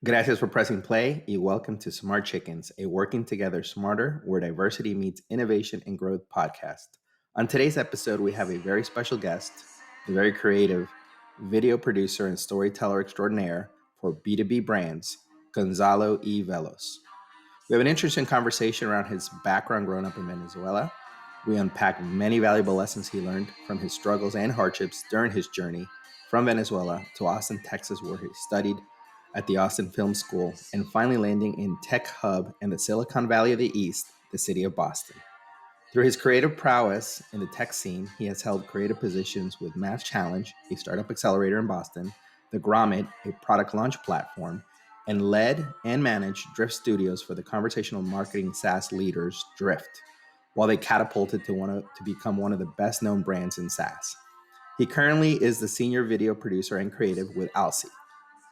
Gracias for pressing play y welcome to Smart Chickens, a working together smarter where diversity meets innovation and growth podcast. On today's episode, we have a very special guest, the very creative video producer and storyteller extraordinaire for B2B brands, Gonzalo E. Veloz. We have an interesting conversation around his background growing up in Venezuela. We unpack many valuable lessons he learned from his struggles and hardships during his journey from Venezuela to Austin, Texas, where he studied at the Austin Film School, and finally landing in Tech Hub in the Silicon Valley of the East, the city of Boston. Through his creative prowess in the tech scene, he has held creative positions with MassChallenge, a startup accelerator in Boston, the Grommet, a product launch platform, and led and managed Drift Studios for the conversational marketing SaaS leaders Drift, while they catapulted to become one of the best known brands in SaaS. He currently is the senior video producer and creative with Alcy,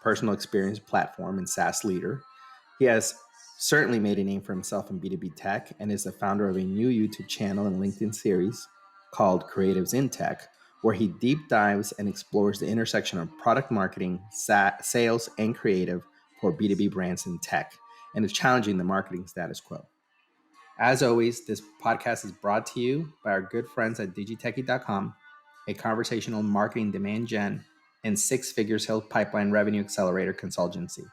personal experience platform and SaaS leader. He has certainly made a name for himself in B2B tech and is the founder of a new YouTube channel and LinkedIn series called Creatives in Tech, where he deep dives and explores the intersection of product marketing, sales, and creative for B2B brands in tech, and is challenging the marketing status quo. As always, this podcast is brought to you by our good friends at digitechie.com, a conversational marketing demand gen and six-figure sales pipeline revenue accelerator consultancy,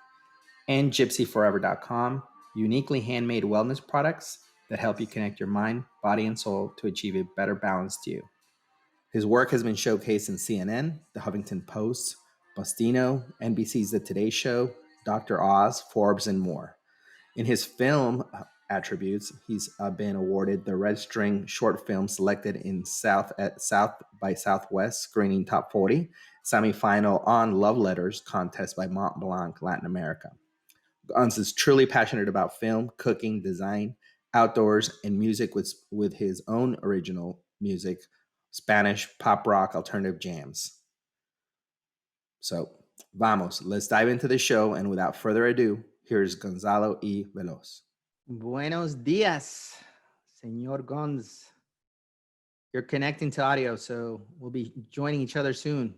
and gypsyforever.com, uniquely handmade wellness products that help you connect your mind, body, and soul to achieve a better balanced you. His work has been showcased in CNN, The Huffington Post, Bustino, NBC's The Today Show, Dr. Oz, Forbes, and more. In his film attributes, he's been awarded the Red String short film selected in South by Southwest Screening Top 40, semifinal on Love Letters contest by Mont Blanc, Latin America. Gonz is truly passionate about film, cooking, design, outdoors, and music with his own original music, Spanish, pop rock, alternative jams. So, vamos, let's dive into the show, and without further ado, here's Gonzalo E. Veloz. Buenos dias, Señor Gonz. You're connecting to audio, so we'll be joining each other soon.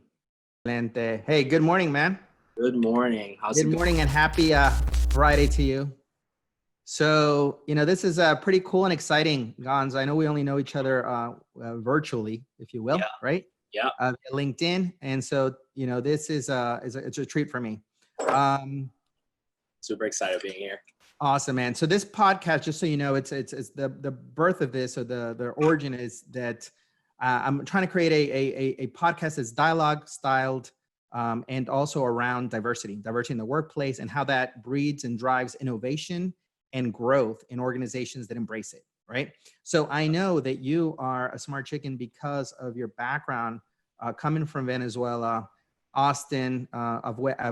Hey, good morning, man. Good morning. Good morning and happy Friday to you. So, this is pretty cool and exciting, Gonz. I know we only know each other virtually, if you will, right? Yeah. LinkedIn. And so, this is it's a treat for me. Super excited being here. Awesome, man. So this podcast, just so you know, it's the birth of this, or the origin is that I'm trying to create a podcast that's dialogue styled and also around diversity in the workplace and how that breeds and drives innovation and growth in organizations that embrace it, right? So I know that you are a smart chicken because of your background coming from Venezuela, Austin, Austin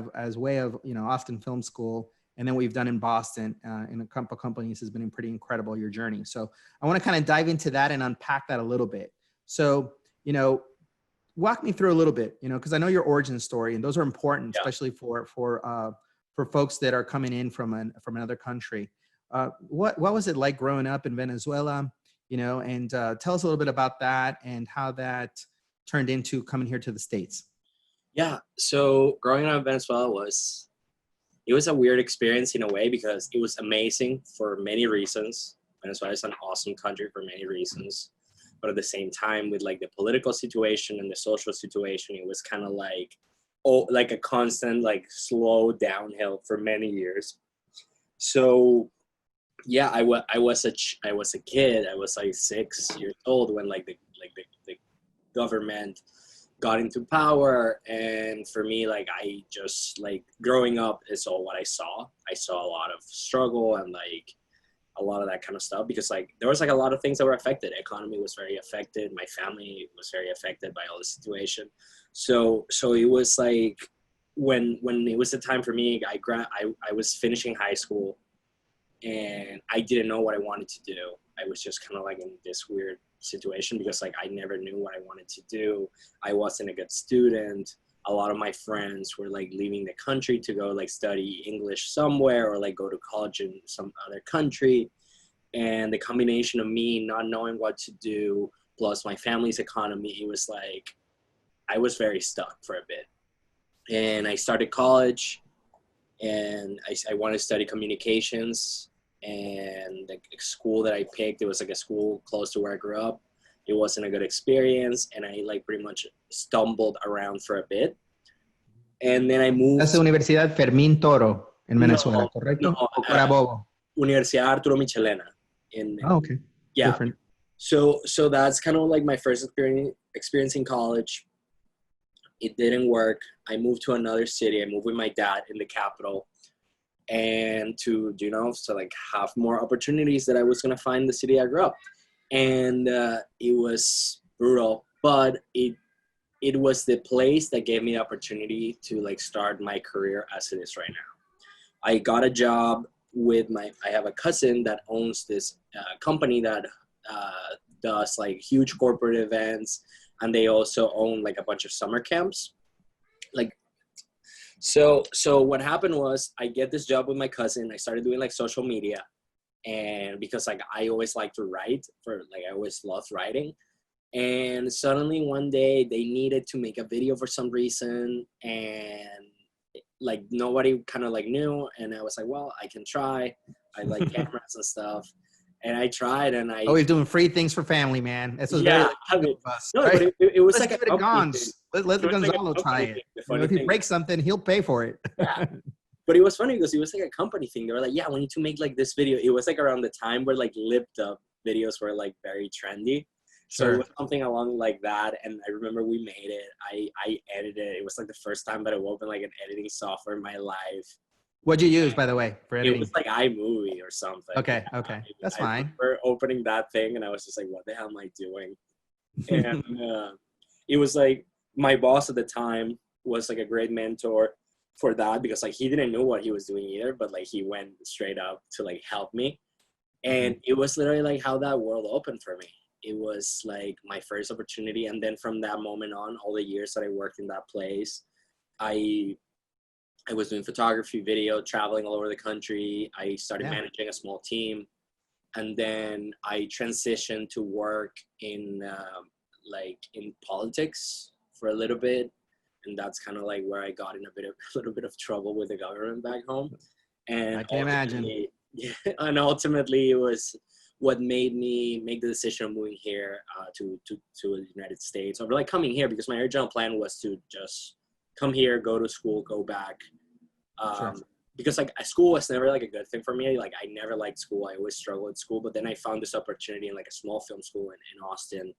Film School. And then what you've done in Boston in a couple companies has been pretty incredible, your journey. So I want to kind of dive into that and unpack that a little bit. So, walk me through a little bit, because I know your origin story, and those are important, especially for folks that are coming in from another country. What was it like growing up in Venezuela, and tell us a little bit about that and how that turned into coming here to the States. Yeah. So growing up in Venezuela it was a weird experience in a way because it was amazing for many reasons. Venezuela is an awesome country for many reasons. But at the same time, with like the political situation and the social situation, it was kind of like a constant, slow downhill for many years. So yeah, I was a kid. I was like 6 years old when the government got into power, and for me, I just growing up is all what I saw. I saw a lot of struggle and a lot of that kind of stuff because there was a lot of things that were affected. The economy was very affected. My family was very affected by all the situation. So it was when it was the time for me, I was finishing high school and I didn't know what I wanted to do. I was just kind of in this weird situation because I never knew what I wanted to do. I wasn't a good student. A lot of my friends were leaving the country to go study English somewhere or go to college in some other country. And the combination of me not knowing what to do plus my family's economy, it was I was very stuck for a bit. And I started college and I wanted to study communications. And the school that I picked, it was like a school close to where I grew up. It wasn't a good experience, and I like pretty much stumbled around for a bit. And then I moved. Esa Universidad Fermín Toro en Venezuela, No, ¿correcto? no, O Carabobo. Universidad Arturo Michelena. In Oh, okay. yeah. Different. So that's kind of like my first experience in college. It didn't work. I moved to another city. I moved with my dad in the capital, and to like have more opportunities that I was gonna find in the city I grew up. And it was brutal, but it was the place that gave me the opportunity to like start my career as it is right now. I got a job with I have a cousin that owns this company that does like huge corporate events, and they also own like a bunch of summer camps. Like, so what happened was I get this job with my cousin. I started doing like social media, and because like I always like to write I always loved writing. And suddenly one day they needed to make a video for some reason, and like nobody kind of like knew. And I was like, well, I can try. I like cameras and stuff. And I tried, and I always doing free things for family, man. That's what's yeah, very I mean, us, no, right? but it was Let's like give it a Gonz. Let It was like a Gonzalo try company it. thing. The You know, funny if he thing- breaks something, he'll pay for it. Yeah. But it was funny because it was like a company thing. They were like, yeah, we need to make like this video. It was like around the time where like lipped up videos were like very trendy. So Sure. it was something along like that. And I remember we made it. I edited it. It was like the first time that I opened like an editing software in my life. What'd you use, by the way, for editing? It was like iMovie or something. Okay, okay. That's fine. I remember opening that thing and I was just like, what the hell am I doing? And it was like my boss at the time was like a great mentor for that, because like he didn't know what he was doing either, but like he went straight up to like help me. And it was literally like how that world opened for me. It was like my first opportunity. And then from that moment on, all the years that I worked in that place, I was doing photography, video, traveling all over the country. I started managing a small team. And then I transitioned to work in in politics for a little bit. And that's kind of like where I got in a little bit of trouble with the government back home. And I can imagine. Yeah, and ultimately it was what made me make the decision of moving here to the United States, or like coming here, because my original plan was to just come here, go to school, go back. Sure. Because like school was never like a good thing for me. Like I never liked school. I always struggled with school. But then I found this opportunity in like a small film school in Austin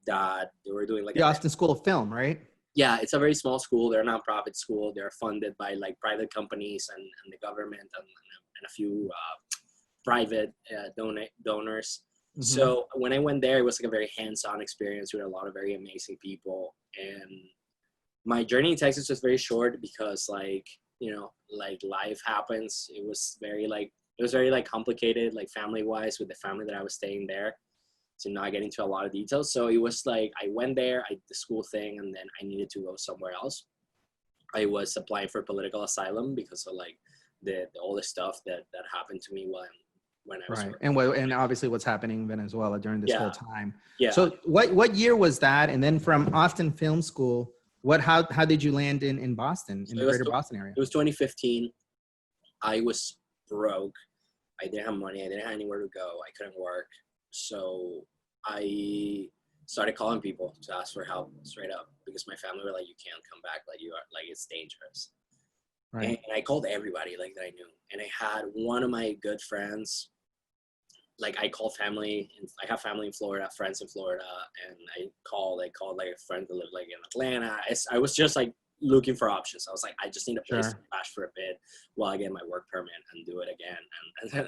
that they were doing like the Austin School of Film, right? Yeah, it's a very small school. They're a nonprofit school. They're funded by like private companies and the government and a few private donors. Mm-hmm. So when I went there, it was like a very hands-on experience with a lot of very amazing people. And my journey in Texas was very short because like, you know, like life happens. It was very complicated, like family-wise, with the family that I was staying there, to not get into a lot of details. So it was like, I went there, I did the school thing, and then I needed to go somewhere else. I was applying for political asylum because of like all the stuff that happened to me when I was right. And obviously what's happening in Venezuela during this whole time. Yeah. So what year was that? And then from Austin Film School, how did you land in Boston, in the greater Boston area? It was 2015. I was broke. I didn't have money. I didn't have anywhere to go. I couldn't work. So I started calling people to ask for help straight up, because my family were like, you can't come back. Like, you are like, it's dangerous. Right. And I called everybody like that I knew. And I had one of my good friends, like I called family, and I have family in Florida, friends in Florida. And I called like a friend that lived like in Atlanta. I was just like looking for options. I was like, I just need a place to crash for a bit while I get my work permit and do it again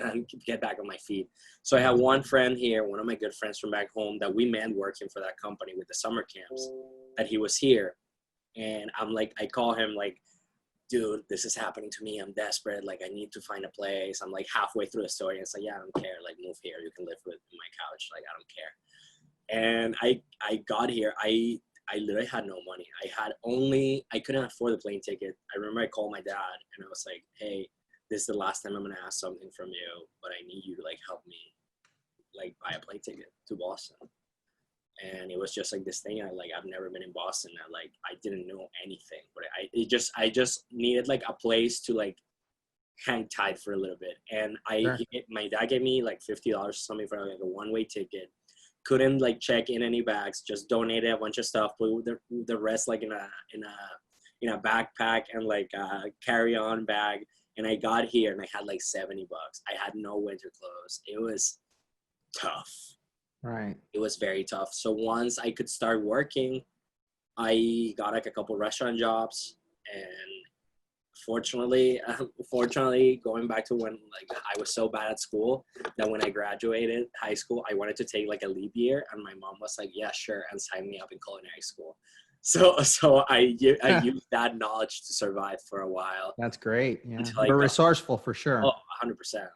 and get back on my feet. So I have one friend here, one of my good friends from back home, that we met working for that company with the summer camps, that he was here. And I'm like, I call him like, dude, this is happening to me. I'm desperate. Like, I need to find a place. I'm like halfway through the story. And it's like, yeah, I don't care. Like, move here. You can live with my couch. Like, I don't care. And I got here. I literally had no money. I couldn't afford the plane ticket. I remember I called my dad and I was like, hey, this is the last time I'm going to ask something from you, but I need you to like help me like buy a plane ticket to Boston. And it was just like this thing. I've never been in Boston. I didn't know anything, but I just needed like a place to like hang tight for a little bit. And Sure. my dad gave me like $50 or something for like a one-way ticket. Couldn't like check in any bags, just donated a bunch of stuff, put the rest like in a backpack and like a carry-on bag. And I got here and I had like $70. I had no winter clothes. It was tough. Right. It was very tough. So once I could start working, I got like a couple restaurant jobs, and fortunately, going back to when like I was so bad at school that when I graduated high school, I wanted to take like a leap year, and my mom was like, "Yeah, sure," and signed me up in culinary school. So I used that knowledge to survive for a while That's great. Yeah. until You I were got, resourceful for sure. 100%.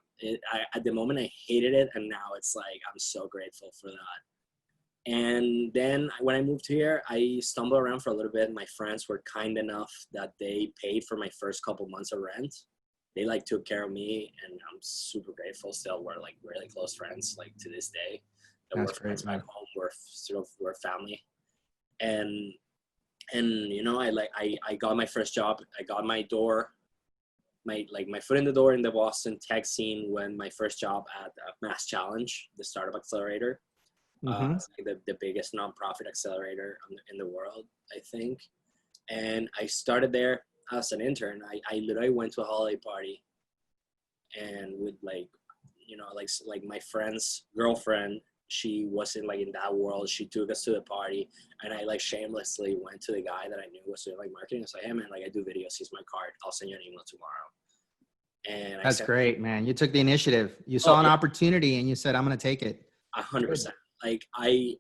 At the moment I hated it, and now it's like I'm so grateful for that. And then when I moved here, I stumbled around for a little bit. My friends were kind enough that they paid for my first couple months of rent. They like took care of me, and I'm super grateful still. We're like really close friends, like to this day. That That's we're friends great, man. back home. We're family. And you know, I got my first job. I got my foot in the door in the Boston tech scene when my first job at MassChallenge, the startup accelerator. Mm-hmm. It's like the biggest nonprofit accelerator in the world, I think. And I started there as an intern. I literally went to a holiday party, and with like, you know, like my friend's girlfriend, she wasn't like in that world. She took us to the party, and I like shamelessly went to the guy that I knew was doing like marketing. I was like, "Hey man, like I do videos. Here's my card. I'll send you an email tomorrow." And I That's sent great, man. You took the initiative. You saw an opportunity and you said, I'm going to take it. 100%. Like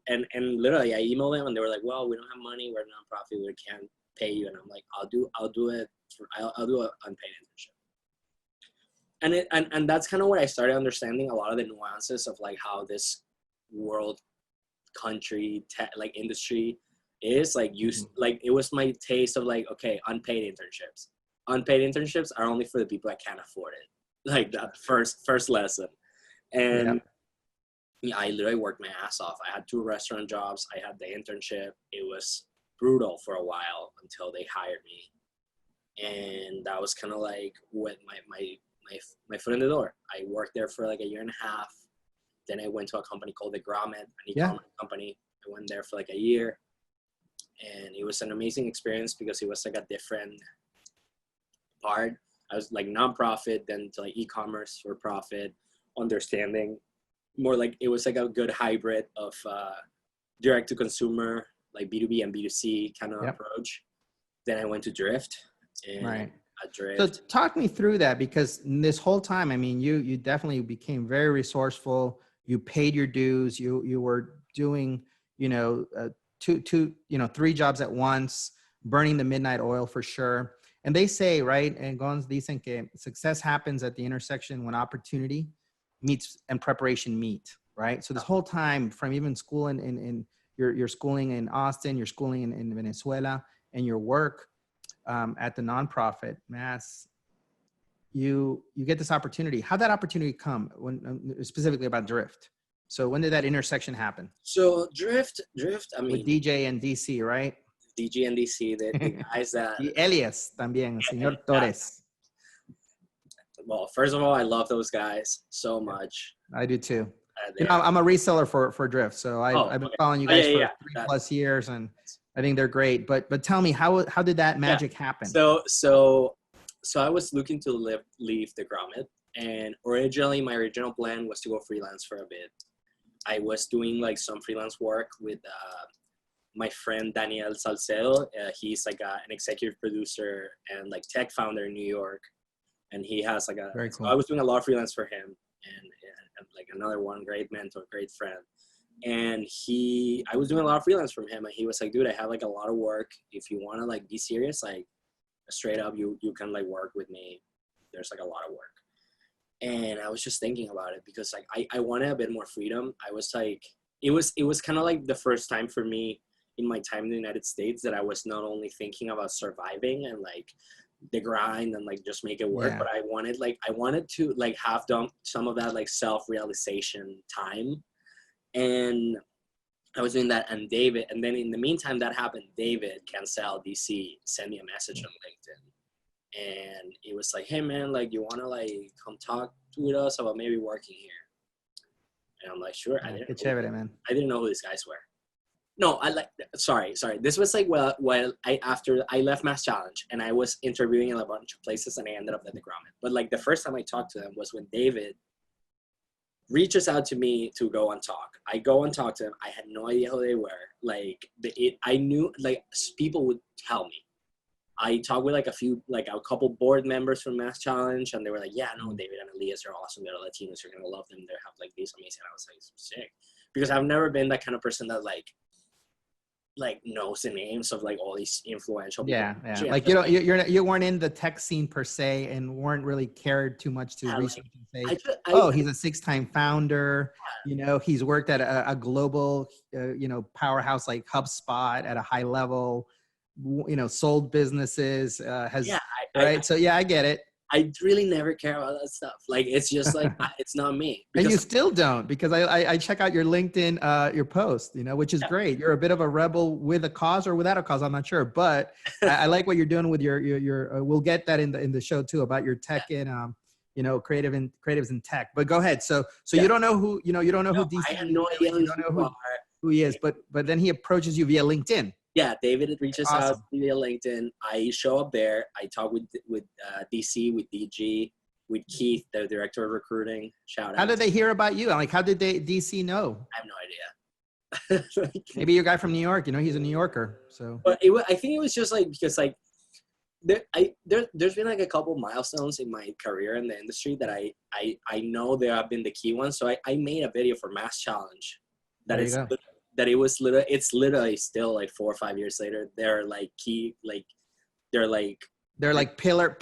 and literally I emailed them, and they were like, "Well, we don't have money. We're a nonprofit. We can't pay you." And I'm like, I'll do it. I'll do an unpaid internship. And that's kind of what I started understanding a lot of the nuances of like how this world, country, like industry is like like it was my taste of like, okay, unpaid internships. Unpaid internships are only for the people that can't afford it. Like that first lesson. And I literally worked my ass off. I had 2 restaurant jobs. I had the internship. It was brutal for a while until they hired me. And that was kind of like what my foot in the door. I worked there for like a year and a half. Then I went to a company called the Grommet, an e-commerce company. I went there for like a year. And it was an amazing experience because it was like a different part. I was like nonprofit, then to like e-commerce for profit, understanding more like it was like a good hybrid of direct to consumer, like B2B and B2C kind of approach. Then I went to Drift. And at Drift. So talk me through that, because this whole time, I mean, you definitely became very resourceful. You paid your dues. You were doing, you know, 3 jobs at once, burning the midnight oil for sure. And they say, right, and Gonz dicen que success happens at the intersection when opportunity meets and preparation meet, right? So this whole time, from even school in your schooling in Austin, your schooling in Venezuela, and your work at the nonprofit Mass, you get this opportunity. How'd that opportunity come? When specifically about Drift? So when did that intersection happen? So Drift, I mean, with DJ and DC, right? DJ and DC, the guys that. Y Elias también, señor Torres. Well, first of all, I love those guys so much. I do too. You know, I'm a reseller for Drift, so I've been following you guys for 3+ years, and I think they're great. But tell me, how did that magic happen? So I was looking to leave the Grommet, and originally my original plan was to go freelance for a bit. I was doing like some freelance work with my friend Daniel Salcedo. He's like an executive producer and like tech founder in New York, and he has like a. Very cool. So I was doing a lot of freelance for him, and like another one, great mentor, great friend. And I was doing a lot of freelance from him, and he was like, "Dude, I have like a lot of work. If you want to like be serious, like straight up, you can like work with me. There's like a lot of work." And I was just thinking about it because like I wanted a bit more freedom. I was like, it was kind of like the first time for me in my time in the United States that I was not only thinking about surviving and like the grind and like just make it work, but I wanted to like have done some of that like self-realization time. And I was doing that, and then in the meantime that happened, David Cancel DC sent me a message on LinkedIn, and it was like, hey man, like you want to like come talk with us about maybe working here? And I'm like, sure. I Qué chévere, man. didn't know who these guys were. No, sorry. This was like, well, after I left MassChallenge and I was interviewing in a bunch of places and I ended up at the Grommet. But like the first time I talked to them was when David reaches out to me to go and talk. I go and talk to them. I had no idea who they were. Like I knew, like people would tell me. I talked with like a couple board members from MassChallenge, and they were like, yeah, no, David and Elias are awesome. They're Latinos. You're going to love them. They have like these amazing. I was like, sick. Because I've never been that kind of person that like knows the names of like all these influential people. Yeah. Like you weren't in the tech scene per se, and weren't really cared too much to research and say, he's a 6-time founder. You know, he's worked at a global, powerhouse like HubSpot at a high level. You know, sold businesses. Right. So I get it. I really never care about that stuff. Like, it's just like, it's not me. And you still don't, because I check out your LinkedIn, your post, which is great. You're a bit of a rebel with a cause or without a cause. I'm not sure, but I like what you're doing with your we'll get that in the show too, about your tech and, creatives in tech, but go ahead. So you don't know who, you don't know who DC I have no idea who he is, but then he approaches you via LinkedIn. Yeah, David reaches out via LinkedIn. I show up there. I talk with DC, with DG, with Keith, the director of recruiting. Shout out. How did they hear about you? Like, how did DC know? I have no idea. Maybe you're a guy from New York. He's a New Yorker. So, but I think it was just like, because like there's been like a couple milestones in my career in the industry that I know there have been the key ones. So I made a video for MassChallenge it's literally still like 4 or 5 years later. They're like key, like they're like pillar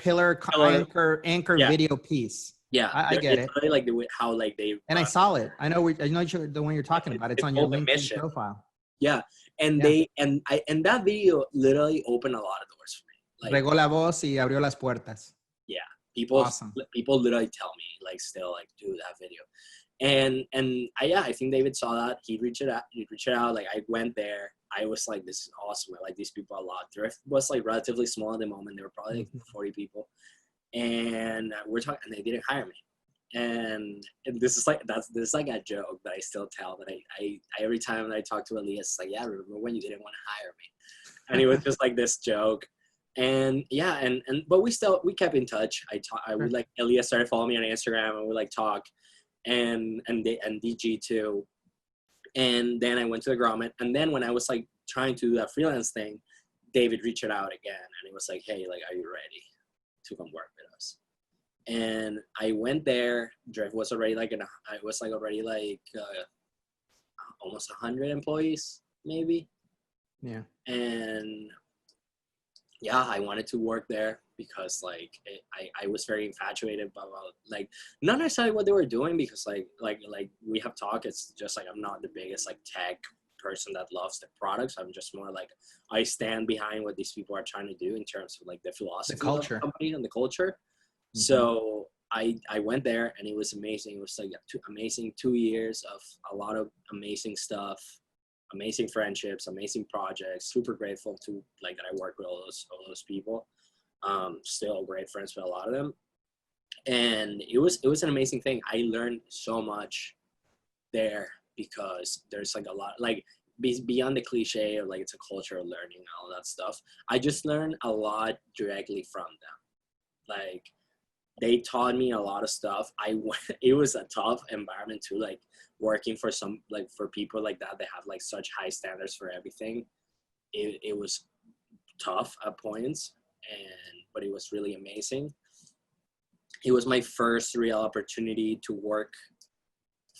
anchor video piece. Yeah, I get it. Really like how like they. And I saw it. I know the one you're talking about. It's on your LinkedIn profile. Yeah, and that video literally opened a lot of doors for me. Like, regó la voz y abrió las puertas. Yeah, people literally tell me like still like do that video. And I think David saw that. He reached it out. Like, I went there. I was like, this is awesome. I like these people a lot. Drift was like relatively small at the moment. There were probably like 40 people, and we're talking. And they didn't hire me. And this is like a joke that I still tell. That I every time that I talk to Elias, it's like, yeah, remember when you didn't want to hire me? And it was just like this joke. And but we kept in touch. I would like Elias started following me on Instagram, and we like talk. And DG too. And then I went to the Grommet. And then when I was like trying to do that freelance thing, David reached out again, and he was like, hey, like, are you ready to come work with us? And I went there. Drift was already almost 100 employees, maybe. Yeah. And yeah, I wanted to work there because like I was very infatuated about like not necessarily what they were doing, because like we have talked, it's just like I'm not the biggest like tech person that loves the products. I'm just more like I stand behind what these people are trying to do in terms of like the philosophy, the culture of the company and the culture. Mm-hmm. So I went there, and it was amazing. It was like amazing 2 years of a lot of amazing stuff. Amazing friendships, amazing projects. Super grateful to like that I worked with all those people. Still great friends with a lot of them, and it was an amazing thing. I learned so much there because there's like a lot like beyond the cliche of like it's a culture of learning and all that stuff. I just learned a lot directly from them. Like they taught me a lot of stuff. It was a tough environment too, like working for for people like that. They have like such high standards for everything. It was tough at points, but it was really amazing. It was my first real opportunity to work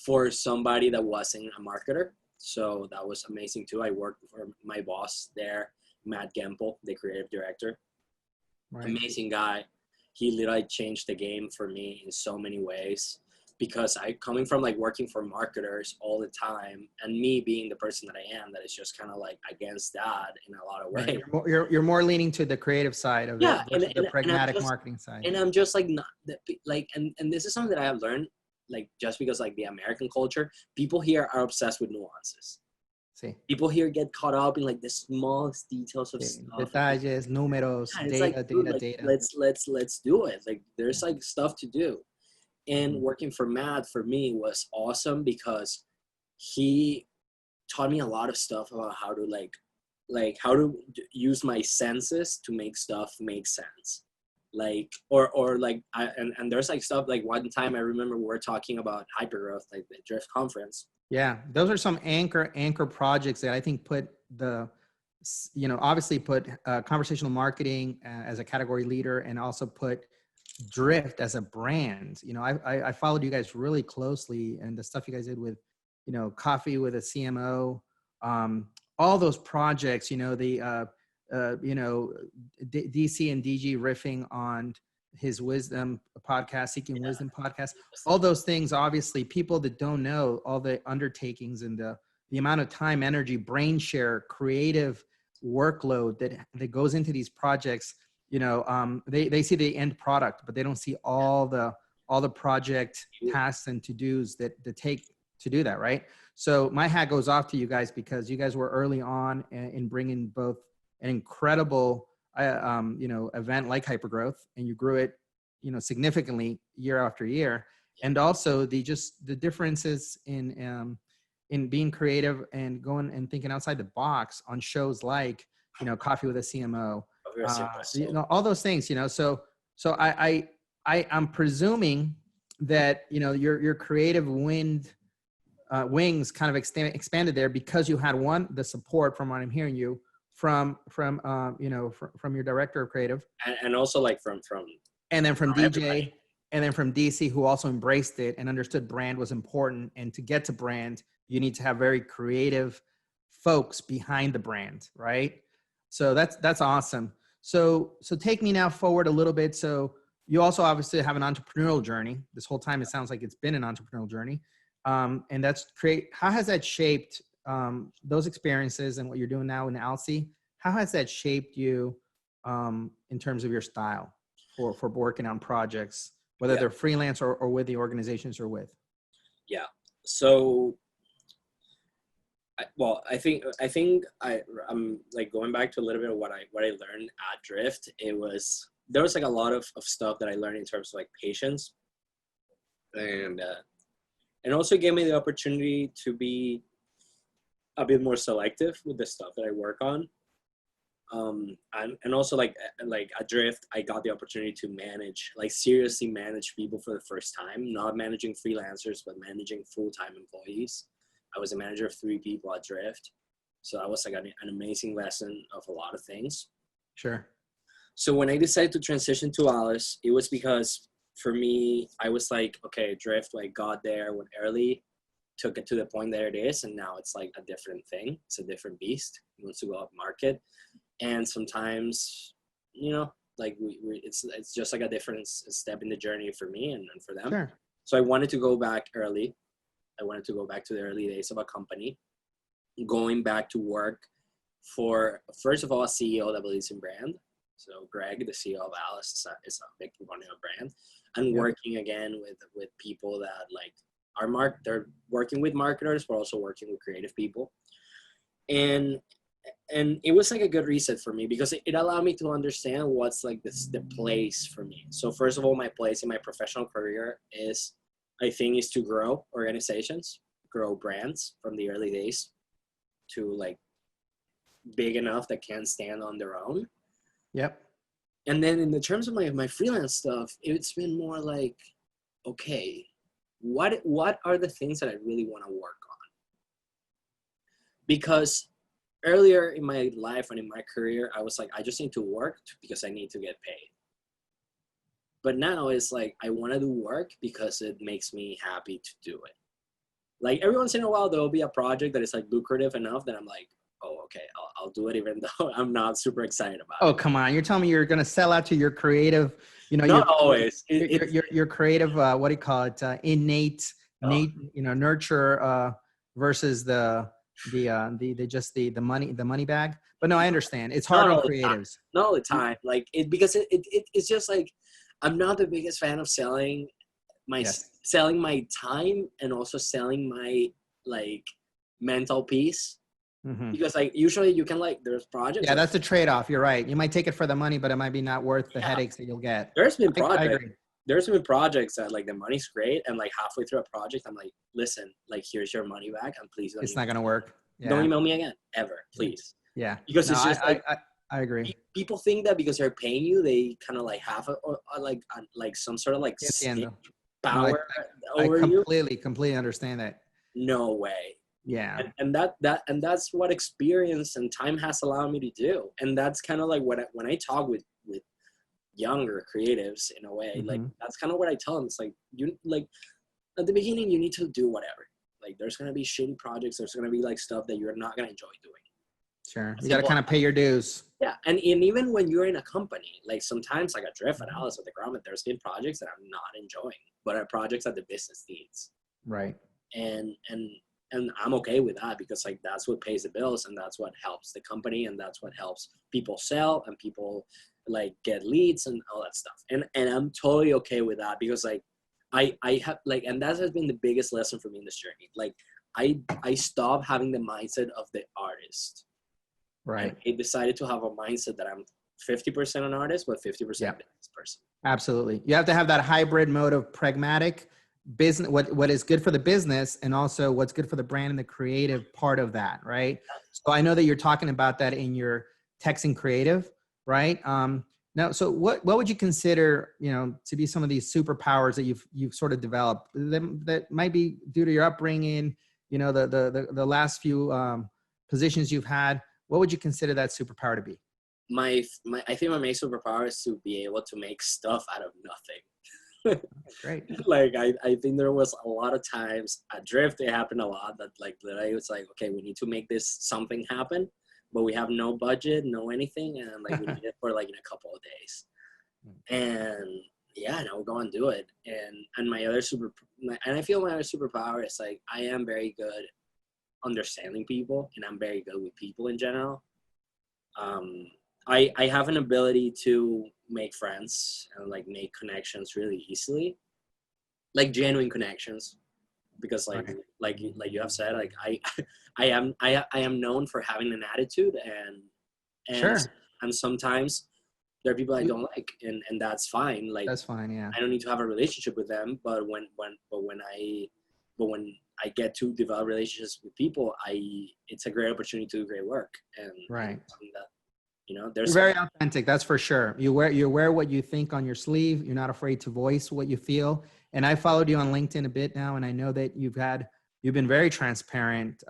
for somebody that wasn't a marketer. So that was amazing too. I worked for my boss there, Matt Gemple, the creative director. Right. Amazing guy. He literally changed the game for me in so many ways, because I coming from like working for marketers all the time, and me being the person that I am, that is just kind of like against that in a lot of ways. Right. You're more leaning to the creative side of it versus the pragmatic marketing side. And I'm just like not like, and this is something that I have learned, like just because like the American culture, people here are obsessed with nuances. Sí. People here get caught up in like the smallest details of Sí. stuff. Detalles, números, And it's data, like, dude, data, like, data. let's do it. Like, there's like stuff to do. And working for Matt for me was awesome because he taught me a lot of stuff about how to how to use my senses to make stuff make sense. Like, and there's like stuff like one time I remember we were talking about hypergrowth, like the Drift conference. Yeah, those are some anchor projects that I think put obviously put conversational marketing as a category leader, and also put Drift as a brand. I followed you guys really closely, and the stuff you guys did with, coffee with a CMO, all those projects, DC and DG riffing on his wisdom podcast, Seeking Wisdom podcast, all those things. Obviously, people that don't know all the undertakings and the amount of time, energy, brain share, creative workload that goes into these projects, they see the end product, but they don't see all the project tasks and to-dos that take to do that, right? So my hat goes off to you guys, because you guys were early on in bringing both an incredible event like hypergrowth, and you grew it, significantly year after year. And also the differences in being creative and going and thinking outside the box on shows like, Coffee with a CMO, all those things, so I'm presuming that, your creative wings kind of expanded there, because you had the support, from what I'm hearing you, from your director of creative, and also like from and then from DJ, everybody. and then from DC, who also embraced it and understood brand was important. And to get to brand, you need to have very creative folks behind the brand, right? So that's awesome. So take me now forward a little bit. So you also obviously have an entrepreneurial journey. This whole time, it sounds like it's been an entrepreneurial journey. And how has that shaped those experiences and what you're doing now in Alcy? How has that shaped you in terms of your style for working on projects, whether they're freelance or with the organizations you're with? Yeah. So, I think I'm like going back to a little bit of what I learned at Drift. There was like a lot of stuff that I learned in terms of like patience, and also gave me the opportunity to be a bit more selective with the stuff that I work on. And also like at Drift, I got the opportunity to seriously manage people for the first time, not managing freelancers, but managing full-time employees. I was a manager of 3 people at Drift. So that was like an amazing lesson of a lot of things. Sure. So when I decided to transition to Alice, it was because for me, I was like, okay, Drift like got there when early, took it to the point that it is, and now it's like a different thing. It's a different beast. It wants to go up market. And sometimes, like it's just like a different step in the journey for me and for them. Sure. So I wanted to go back early. I wanted to go back to the early days of a company, going back to work for, first of all, a CEO that believes in brand. So Greg, the CEO of Alice, is a big proponent of brand, and working again with people that like they're working with marketers, but also working with creative people. And it was like a good reset for me, because it allowed me to understand what's like the place for me. So first of all, my place in my professional career is to grow organizations, grow brands from the early days to like big enough that can stand on their own. Yep. And then in the terms of my freelance stuff, it's been more like, okay, what are the things that I really want to work on? Because earlier in my life and in my career, I was like, I just need to work because I need to get paid. But now it's like, I want to do work because it makes me happy to do it. Like every once in a while, there'll be a project that is like lucrative enough that I'm like, oh, okay, I'll do it, even though I'm not super excited about it. Oh, come on. You're telling me you're going to sell out to your creative, not always. Your creative, what do you call it? Innate, nurture versus the money bag. But no, I understand. It's hard on creatives. Not all the time. Like because it's just like, I'm not the biggest fan of selling my time and also selling my like mental peace Because like usually you can like, there's projects. Yeah, that's a trade-off. You're right. You might take it for the money, but it might be not worth the headaches that you'll get. There's been I projects. agree. There's been projects that like the money's great, and like halfway through a project, I'm like, listen, like here's your money back, and please don't. It's not gonna work. Yeah. Don't email me again, ever, please. Yeah. Because No, it's just like I agree. people think that because they're paying you, they kind of like have like some sort of like power over you. Completely understand that. No way. Yeah. And that's what experience and time has allowed me to do. And that's kind of like when I talk with younger creatives in a way, like that's kind of what I tell them. It's like, you like at the beginning, you need to do whatever. Like there's going to be shitty projects. There's going to be like stuff that you're not going to enjoy doing. Sure. You got to kind of pay your dues. Yeah. And even when you're in a company, like sometimes like a Drift and Alice at the Grommet, there's been projects that I'm not enjoying, but are projects that the business needs. Right. And I'm okay with that, because like that's what pays the bills, and that's what helps the company, and that's what helps people sell and people like get leads and all that stuff. And I'm totally okay with that, because like I have like, and that has been the biggest lesson for me in this journey. Like I stopped having the mindset of the artist. Right. And I decided to have a mindset that I'm 50% an artist, but 50% business person. Absolutely. You have to have that hybrid mode of pragmatic business, what is good for the business, and also what's good for the brand and the creative part of that. Right. So I know that you're talking about that in your texting creative, right? Now, so what would you consider, to be some of these superpowers that you've sort of developed that might be due to your upbringing, the last few positions you've had? What would you consider that superpower to be? I think my main superpower is to be able to make stuff out of nothing. Great. Like I think there was a lot of times at Drift, it happened a lot that I was like, okay, we need to make this something happen, but we have no budget, no anything, and like we need it for like in a couple of days. And yeah, and I would go and do it. And my other and I feel my other superpower is like I am very good understanding people, and I'm very good with people in general. I have an ability to make friends and like make connections really easily, like genuine connections, because like you have said, like I am known for having an attitude, and sure. And sometimes there are people I don't like, and that's fine. Like that's fine. Yeah. I don't need to have a relationship with them, but when I get to develop relationships with people, it's a great opportunity to do great work. And right. There's very authentic. That's for sure. You wear what you think on your sleeve. You're not afraid to voice what you feel. And I followed you on LinkedIn a bit now, and I know that you've been very transparent,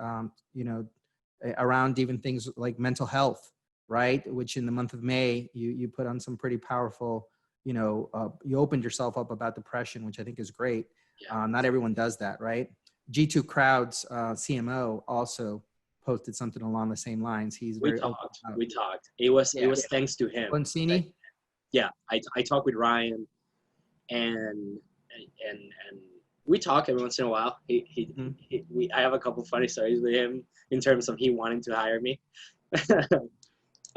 around even things like mental health, right? Which in the month of May, you put on some pretty powerful, you opened yourself up about depression, which I think is great. Yeah. Not everyone does that, right? G2 Crowd's CMO also posted something along the same lines. We talked. It was thanks to him. Boncini? Yeah, I talk with Ryan, and we talk every once in a while. I have a couple of funny stories with him in terms of he wanting to hire me,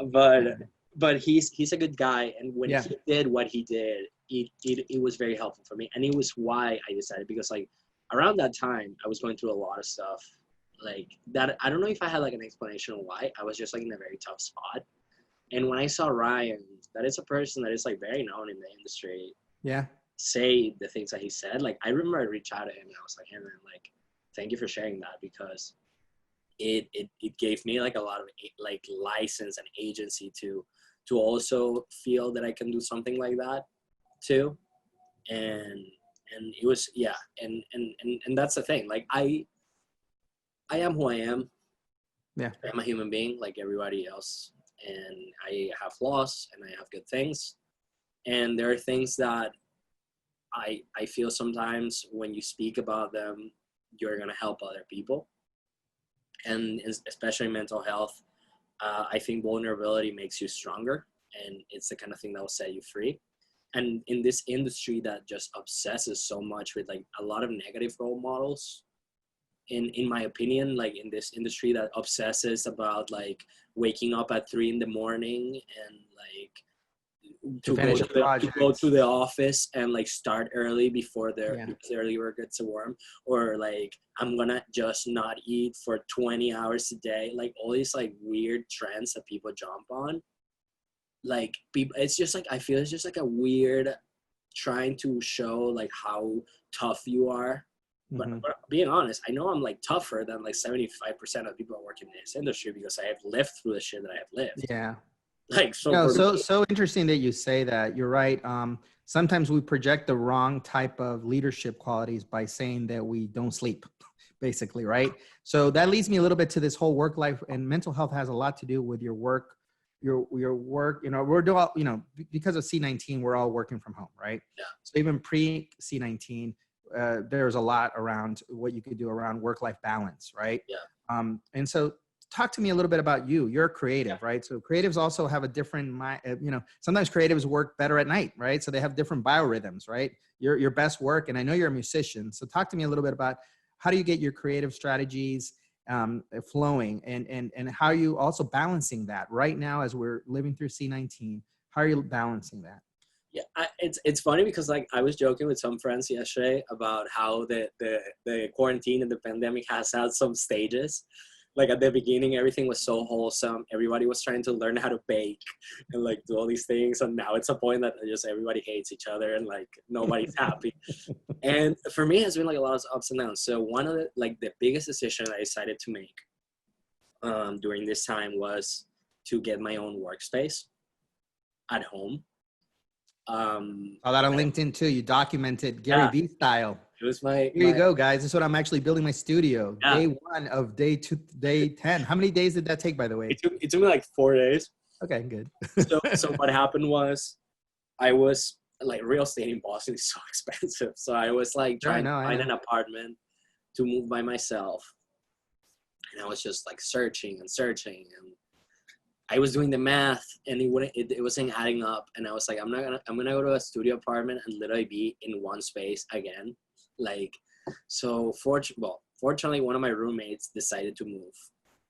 but he's a good guy, and when he did what he did, it was very helpful for me, and it was why I decided, because like around that time I was going through a lot of stuff like that. I don't know if I had like an explanation of why. I was just like in a very tough spot, and when I saw Ryan, that is a person that is like very known in the industry, say the things that he said, like I remember I reached out to him and I was like, hey man, like thank you for sharing that, because it gave me like a lot of like license and agency to also feel that I can do something like that too. And it was and that's the thing, like I am who I am. Yeah, I'm a human being like everybody else, and I have flaws and I have good things, and there are things that I feel sometimes when you speak about them, you're gonna help other people, and especially mental health. I think vulnerability makes you stronger, and it's the kind of thing that will set you free. And in this industry that just obsesses so much with like a lot of negative role models, in my opinion, like in this industry that obsesses about like waking up at 3 a.m. and like To finish a project. to go to the office and like start early before Yeah. because the early work gets warm, or like I'm gonna just not eat for 20 hours a day. Like all these like weird trends that people jump on. Like people, it's just like I feel it's just like a weird trying to show like how tough you are. But being honest, I know I'm like tougher than like 75% of people that work in this industry because I have lived through the shit that I have lived. Yeah. Like so. No, for me, so interesting that you say that. You're right. Sometimes we project the wrong type of leadership qualities by saying that we don't sleep, basically, right? So that leads me a little bit to this whole work life, and mental health has a lot to do with your work. Your work, we're doing, because of C-19, we're all working from home, right? Yeah. So even pre C-19, there's a lot around what you could do around work-life balance, right? Yeah. And so talk to me a little bit about you. You're creative, right? So creatives also have a different, sometimes creatives work better at night, right? So they have different biorhythms, right? Your best work, and I know you're a musician. So talk to me a little bit about how do you get your creative strategies flowing, and how are you also balancing that right now as we're living through C-19? How are you balancing that? Yeah, it's funny because like I was joking with some friends yesterday about how the quarantine and the pandemic has had some stages. Like at the beginning, everything was so wholesome. Everybody was trying to learn how to bake and like do all these things. And now it's a point that just everybody hates each other and like nobody's happy. And for me, it's been like a lot of ups and downs. So one of the biggest decision I decided to make during this time was to get my own workspace at home. Saw that on LinkedIn too. You documented Gary Vee style. It was Here you go, guys. This is what I'm actually building my studio. Yeah. Day 1 of day 10. How many days did that take, by the way? It took me like 4 days. Okay, good. So what happened was I was like, real estate in Boston is so expensive. So I was like trying to find an apartment to move by myself. And I was just like searching and I was doing the math and it wasn't adding up. And I was like, I'm gonna go to a studio apartment and literally be in one space again. Like, so fortunately one of my roommates decided to move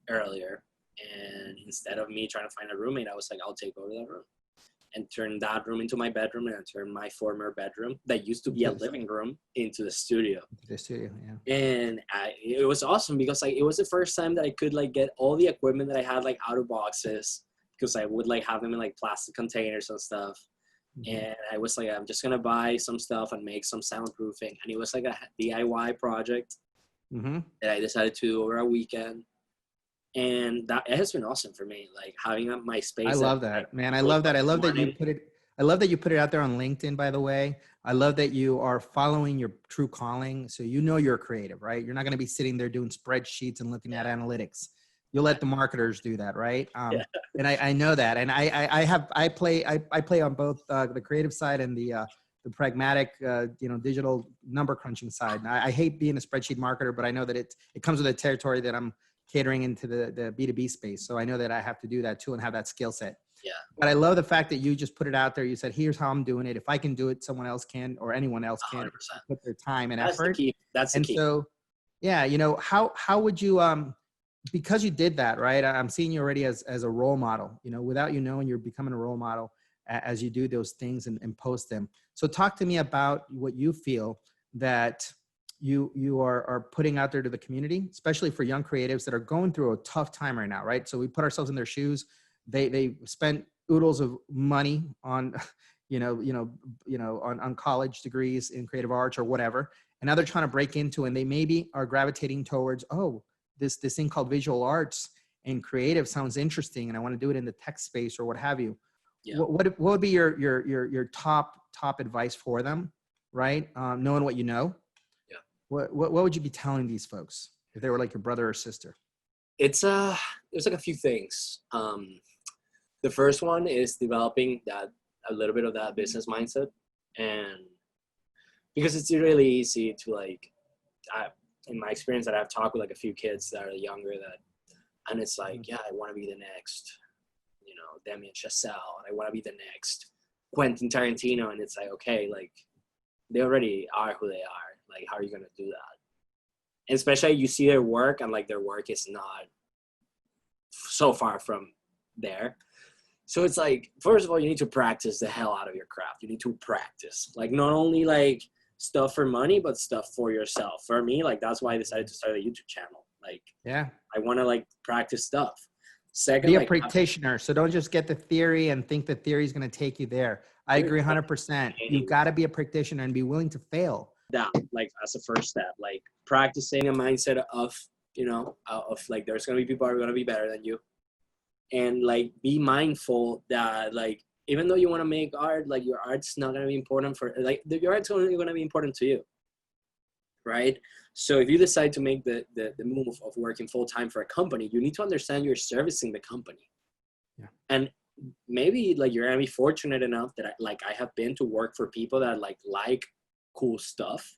earlier. And instead of me trying to find a roommate, I was like, I'll take over that room and turn that room into my bedroom, and turn my former bedroom that used to be a living room into the studio. The studio, yeah. And it was awesome because like it was the first time that I could like get all the equipment that I had like out of boxes, because I would like have them in like plastic containers and stuff. And I was like, I'm just gonna buy some stuff and make some soundproofing. And it was like a DIY project that I decided to do over a weekend. And that it has been awesome for me, like having my space. I love that, man. I love that. I love that you put it. I love that you put it out there on LinkedIn, by the way. I love that you are following your true calling. So you're creative, right? You're not going to be sitting there doing spreadsheets and looking at analytics. You'll let the marketers do that, right? And I know that. And I play on both the creative side and the pragmatic, digital number crunching side. And I hate being a spreadsheet marketer, but I know that it comes with a territory that I'm catering into the B2B space. So I know that I have to do that too and have that skill set. Yeah. But I love the fact that you just put it out there. You said, here's how I'm doing it. If I can do it, someone else can, or anyone else can. 100%. Put their time and That's effort. the key. That's the key. So, yeah, how would you, because you did that, right? I'm seeing you already as a role model, without you knowing, you're becoming a role model as you do those things and post them. So talk to me about what you feel that you are putting out there to the community, especially for young creatives that are going through a tough time right now, right? So we put ourselves in their shoes. They spent oodles of money on, on college degrees in creative arts or whatever, and now they're trying to break into, and they maybe are gravitating towards, this thing called visual arts and creative sounds interesting, and I want to do it in the tech space or what have you. Yeah. What would be your top advice for them, right? Knowing what you know. Yeah. What would you be telling these folks if they were like your brother or sister? There's like a few things. The first one is developing a little bit of that business mindset, and because it's really easy to like, in my experience that I've talked with like a few kids that are younger and it's like, yeah, I want to be the next, Damien Chazelle, and I want to be the next Quentin Tarantino. And it's like, okay, like they already are who they are. Like, how are you going to do that? And especially you see their work and like their work is not so far from there. So it's like, first of all, you need to practice the hell out of your craft. You need to practice, like not only like stuff for money, but stuff for yourself. For me, like that's why I decided to start a YouTube channel. Like, Yeah. I want to like practice stuff. Second, Be a like, practitioner. So don't just get the theory and think the theory is going to take you there. I agree 100%. You've got to be a practitioner and be willing to fail. that like as a first step, like practicing a mindset of, you know, of like there's going to be people who are going to be better than you. And like be mindful that like even though you want to make art, like your art's not going to be important for like your art's only going to be important to you, right? So if you decide to make the move of working full-time for a company, you need to understand you're servicing the company. Yeah. And maybe like you're going to be fortunate enough that I have been to work for people that like cool stuff,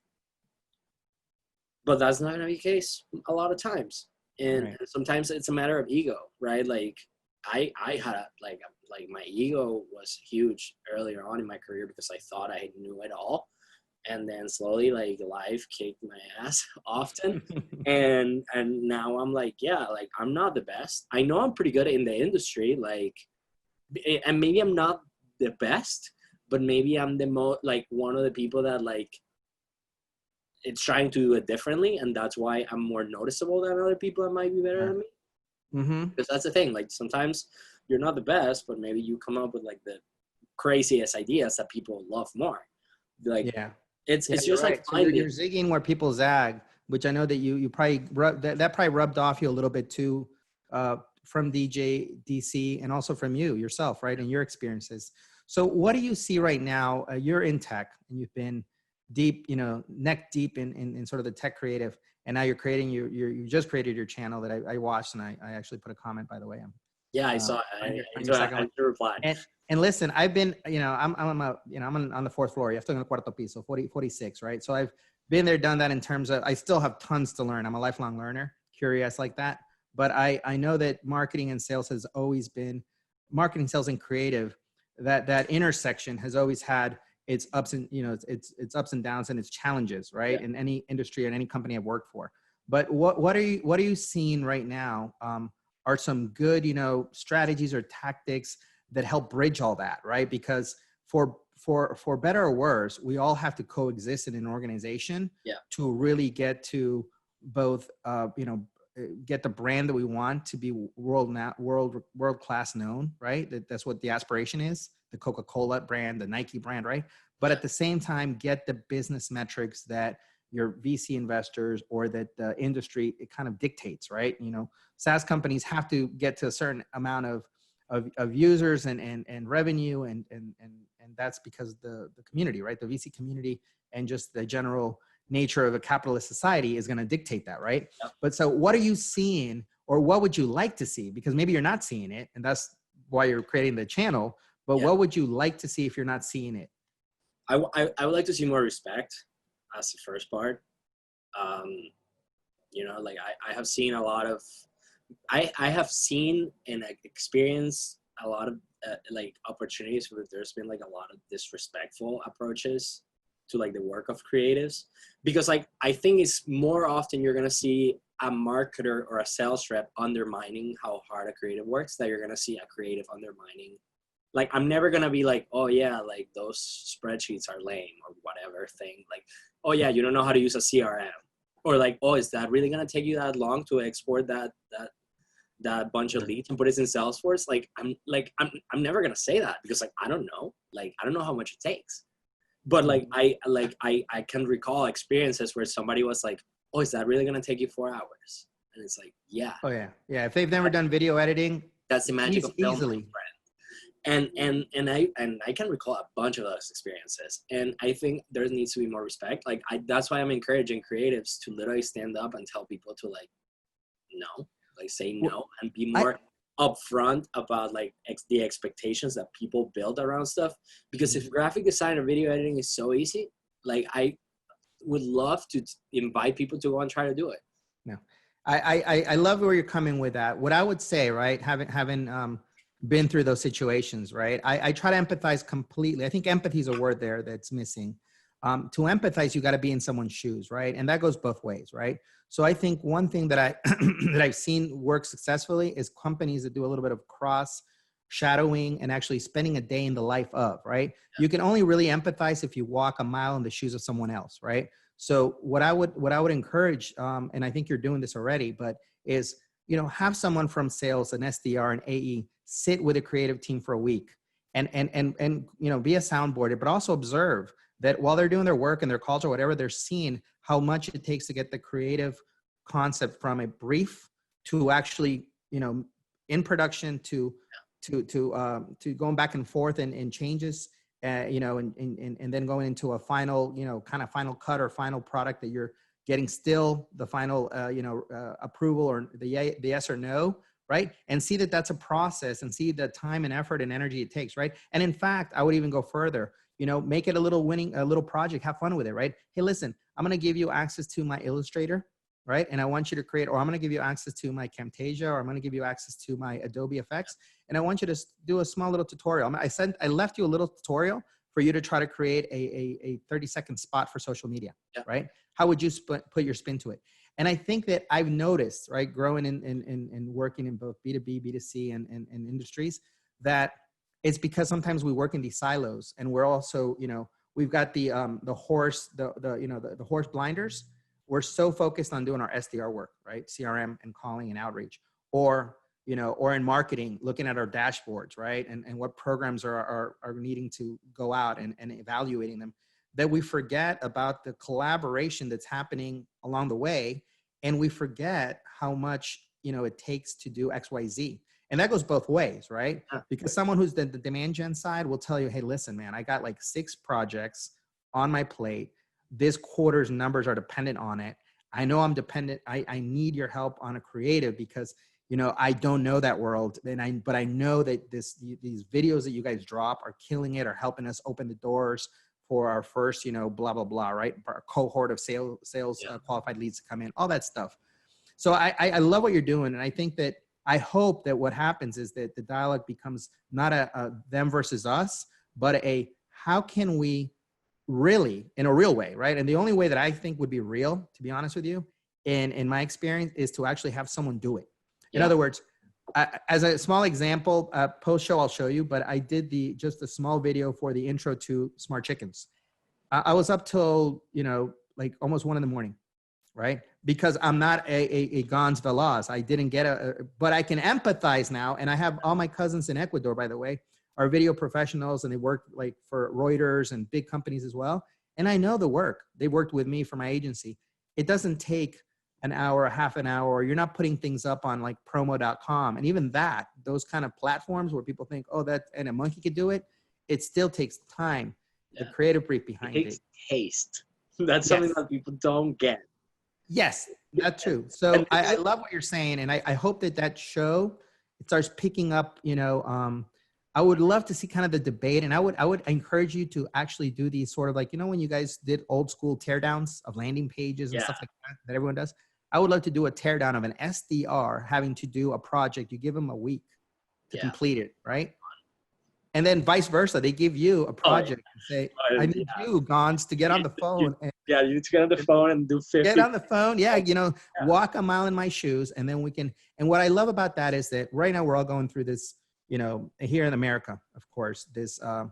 but that's not going to be the case a lot of times. And Right. sometimes it's a matter of ego, right? Like I had like my ego was huge earlier on in my career because I thought I knew it all. And then slowly like life kicked my ass often. and now I'm like, yeah, like I'm not the best. I know I'm pretty good in the industry, like, and maybe I'm not the best, but maybe I'm the most like one of the people that like it's trying to do it differently. And that's why I'm more noticeable than other people that might be better than me. Mm-hmm. Because that's the thing, like sometimes you're not the best, but maybe you come up with like the craziest ideas that people love more. Like, Yeah. it's just right. like So you're zigging where people zag, which I know that you probably that probably rubbed off you a little bit too, from DC and also from you yourself, right? And your experiences. So what do you see right now? You're in tech and you've been deep, you know, neck deep in sort of the tech creative. And now you're creating you just created your channel that I watched, and I actually put a comment, by the way. Yeah, I saw it. I replied. And listen, I've been, you know, I'm on the fourth floor. You have to go to cuarto piso, 46, right? So I've been there, done that in terms of, I still have tons to learn. I'm a lifelong learner, curious like that. But I know that marketing and sales has always been, marketing, sales, and creative, that intersection has always had its ups and, you know, it's ups and downs and its challenges, right? Yeah. In any industry and any company I've worked for. But what are you seeing right now? Are some good, you know, strategies or tactics that help bridge all that, right? Because for better or worse, we all have to coexist in an organization to really get to both, you know, get the brand that we want to be world class known, right? That's what the aspiration is, the Coca-Cola brand, the Nike brand, right? But at the same time, get the business metrics that your VC investors or that the industry, it kind of dictates, right? You know, SaaS companies have to get to a certain amount of users and revenue, and that's because the community, right? The VC community and just the general nature of a capitalist society is going to dictate that, right? Yep. But so what are you seeing, or what would you like to see? Because maybe you're not seeing it, and that's why you're creating the channel. But what would you like to see if you're not seeing it? I would like to see more respect. That's the first part. You know, like I have seen a lot of, I have seen and experienced a lot of like opportunities where there's been like a lot of disrespectful approaches to like the work of creatives, because like I think it's more often you're gonna see a marketer or a sales rep undermining how hard a creative works that you're gonna see a creative undermining. Like I'm never gonna be like, oh yeah, like those spreadsheets are lame or whatever thing. Like, oh yeah, you don't know how to use a CRM, or like, oh, is that really gonna take you that long to export that bunch of leads and put it in Salesforce? Like I'm never gonna say that, because like I don't know how much it takes. But like I can recall experiences where somebody was like, oh, is that really gonna take you 4 hours? And it's like, yeah. Oh yeah, yeah. If they've never done video editing, that's the magic of film, easily. And I can recall a bunch of those experiences, and I think there needs to be more respect. Like that's why I'm encouraging creatives to literally stand up and tell people to like no, like say no, and be more upfront about like the expectations that people build around stuff. Because if graphic design or video editing is so easy, like I would love to invite people to go and try to do it. No, I love where you're coming with that. What I would say, right, having been through those situations, right? I try to empathize completely. I think empathy is a word there that's missing. To empathize, you got to be in someone's shoes, right? And that goes both ways, right? So I think one thing that that I've seen work successfully is companies that do a little bit of cross shadowing and actually spending a day in the life of, right? You can only really empathize if you walk a mile in the shoes of someone else, right? So what I would encourage, and I think you're doing this already, but is, have someone from sales, an SDR, an AE, sit with a creative team for a week and be a soundboarder, but also observe that while they're doing their work and their culture, whatever, they're seeing how much it takes to get the creative concept from a brief to actually, in production to going back and forth and changes, and then going into a final, kind of final cut or final product that you're getting still the final, approval or the yes or no, right? And see that that's a process and see the time and effort and energy it takes, right? And in fact, I would even go further, make it a little project, have fun with it, right? Hey, listen, I'm going to give you access to my Illustrator, right? And I want you to create, or I'm going to give you access to my Camtasia, or I'm going to give you access to my Adobe Effects. And I want you to do a small little tutorial. I left you a little tutorial for you to try to create a 30-second spot for social media, right? How would you put your spin to it? And I think that I've noticed, right, growing and working in both B2B, B2C, and industries, that it's because sometimes we work in these silos, and we're also, we've got the horse blinders. We're so focused on doing our SDR work, right? CRM and calling and outreach, or in marketing, looking at our dashboards, right? And what programs are needing to go out and evaluating them, that we forget about the collaboration that's happening along the way. And we forget how much, it takes to do X, Y, Z. And that goes both ways, right? Because someone who's the demand gen side will tell you, hey, listen, man, I got like 6 projects on my plate. This quarter's numbers are dependent on it. I know I'm dependent. I need your help on a creative because, I don't know that world. But I know that these videos that you guys drop are killing it, are helping us open the doors for our first, blah, blah, blah, right? Our cohort of sales qualified leads to come in, all that stuff. So I love what you're doing. And I hope that what happens is that the dialogue becomes not a them versus us, but how can we really, in a real way, right? And the only way that I think would be real, to be honest with you, in my experience, is to actually have someone do it. In other words, as a small example, post-show I'll show you, but I did just a small video for the intro to Smart Chickens. I was up till, like almost 1 a.m, right? Because I'm not a Gonz Veloz. I didn't get but I can empathize now. And I have all my cousins in Ecuador, by the way, are video professionals, and they work like for Reuters and big companies as well. And I know the work. They worked with me for my agency. It doesn't take an hour, a half an hour. You're not putting things up on like promo.com. And even those kind of platforms where people think, oh, and a monkey could do it. It still takes time, the creative brief behind it. It takes taste. That's something that people don't get. Yes, that's true. So I love what you're saying. And I hope that show, it starts picking up, I would love to see kind of the debate, and I would encourage you to actually do these sort of like, when you guys did old school teardowns of landing pages and stuff like that everyone does. I would love to do a teardown of an SDR having to do a project. You give them a week to complete it, right? And then vice versa. They give you a project and say, I need you, Gonz, to get on the phone. You need to get on the phone and do 50. Get on the phone. Walk a mile in my shoes. And then we can, and what I love about that is that right now we're all going through this, here in America, of course, this, I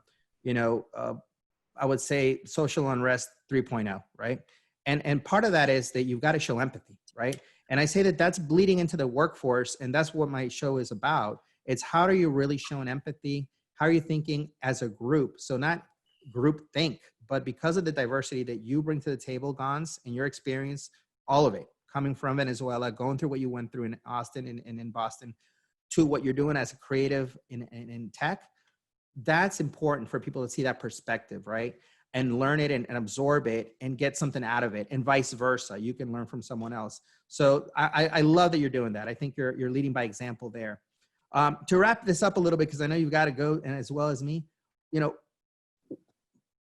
would say social unrest 3.0, right? And part of that is that you've got to show empathy, right? And I say that that's bleeding into the workforce, and that's what my show is about. It's how are you really showing empathy? How are you thinking as a group? So not group think, but because of the diversity that you bring to the table, Gonz, and your experience, all of it, coming from Venezuela, going through what you went through in Austin and in Boston, to what you're doing as a creative in tech, that's important for people to see that perspective, right? And learn it and absorb it and get something out of it, and vice versa. You can learn from someone else. So I love that you're doing that. I think you're leading by example there. To wrap this up a little bit, because I know you've got to go, and as well as me,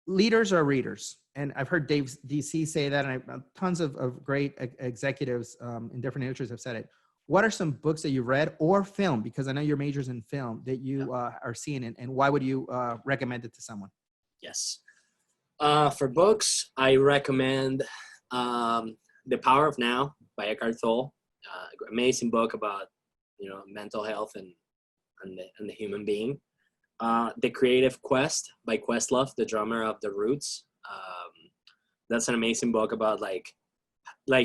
leaders are readers. And I've heard Dave DC say that, and tons of great executives in different industries have said it. What are some books that you've read or film, because I know your major's in film, that you are seeing, and why would you recommend it to someone? Yes. For books, I recommend The Power of Now by Eckhart Tolle. Amazing book about, mental health and and the human being. The Creative Quest by Questlove, the drummer of The Roots. That's an amazing book about like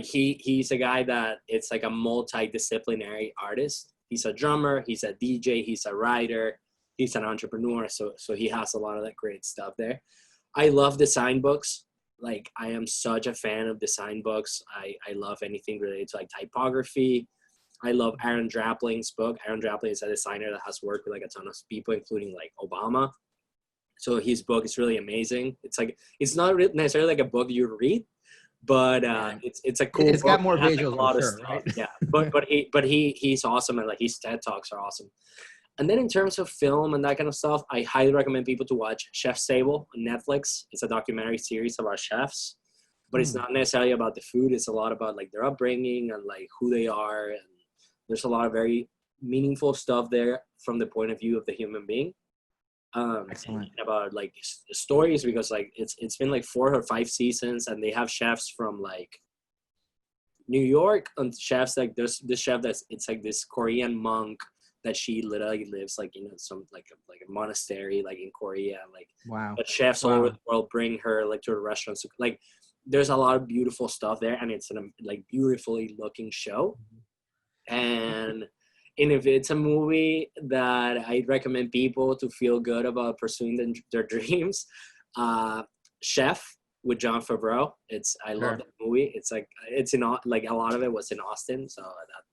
he's a guy that it's like a multidisciplinary artist. He's a drummer, he's a DJ, he's a writer, he's an entrepreneur. So he has a lot of that great stuff there. I love design books. Like I am such a fan of design books. I love anything related to like typography. I love Aaron Drappling's book. Aaron Drappling is a designer that has worked with like a ton of people, including like Obama. So his book is really amazing. It's like, it's not necessarily like a book you read, but it's a cool It's book. got more It has, visuals, like, a lot of sure, stuff. right? Yeah, but he's awesome, and like his TED Talks are awesome. And then in terms of film and that kind of stuff, I highly recommend people to watch Chef's Table on Netflix. It's a documentary series about chefs, but it's not necessarily about the food. It's a lot about like their upbringing and like who they are. And there's a lot of very meaningful stuff there from the point of view of the human being. Excellent. About like stories, because like it's been like 4 or 5 seasons, and they have chefs from like New York and chefs like there's this chef that's it's like this Korean monk that she literally lives like in some like a monastery like in Korea, like Wow. but chefs all over the world bring her like to a restaurant. So, like there's a lot of beautiful stuff there, and it's an like beautifully looking show. And if it's a movie that I'd recommend people to feel good about pursuing their dreams, Chef with Jon Favreau. I love that movie. It's like it's in like a lot of it was in Austin, so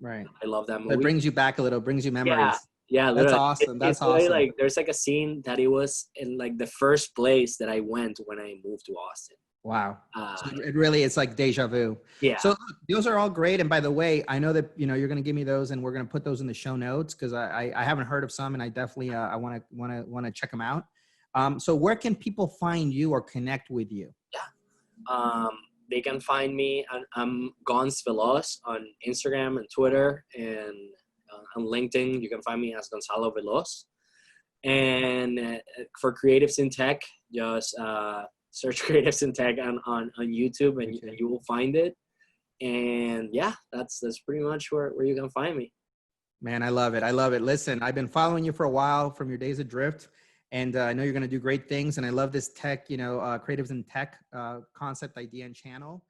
I love that movie. It brings you back a little, brings you memories. Yeah, that's awesome. That's awesome. Really, like there's like a scene that it was in like the first place that I went when I moved to Austin. Wow. So it really, it's like deja vu. Yeah. So those are all great. And by the way, I know that, you're going to give me those and we're going to put those in the show notes, because I haven't heard of some, and I definitely, I want to check them out. So where can people find you or connect with you? Yeah. They can find me I'm Gonz Veloz on Instagram and Twitter, and on LinkedIn, you can find me as Gonzalo Veloz. And for creatives in tech, just, search Creatives in Tech on YouTube, and you will find it. And yeah, that's pretty much where you can find me. Man, I love it. I love it. Listen, I've been following you for a while from your days of Drift, and I know you're going to do great things. And I love this tech, Creatives in Tech concept, idea, and channel.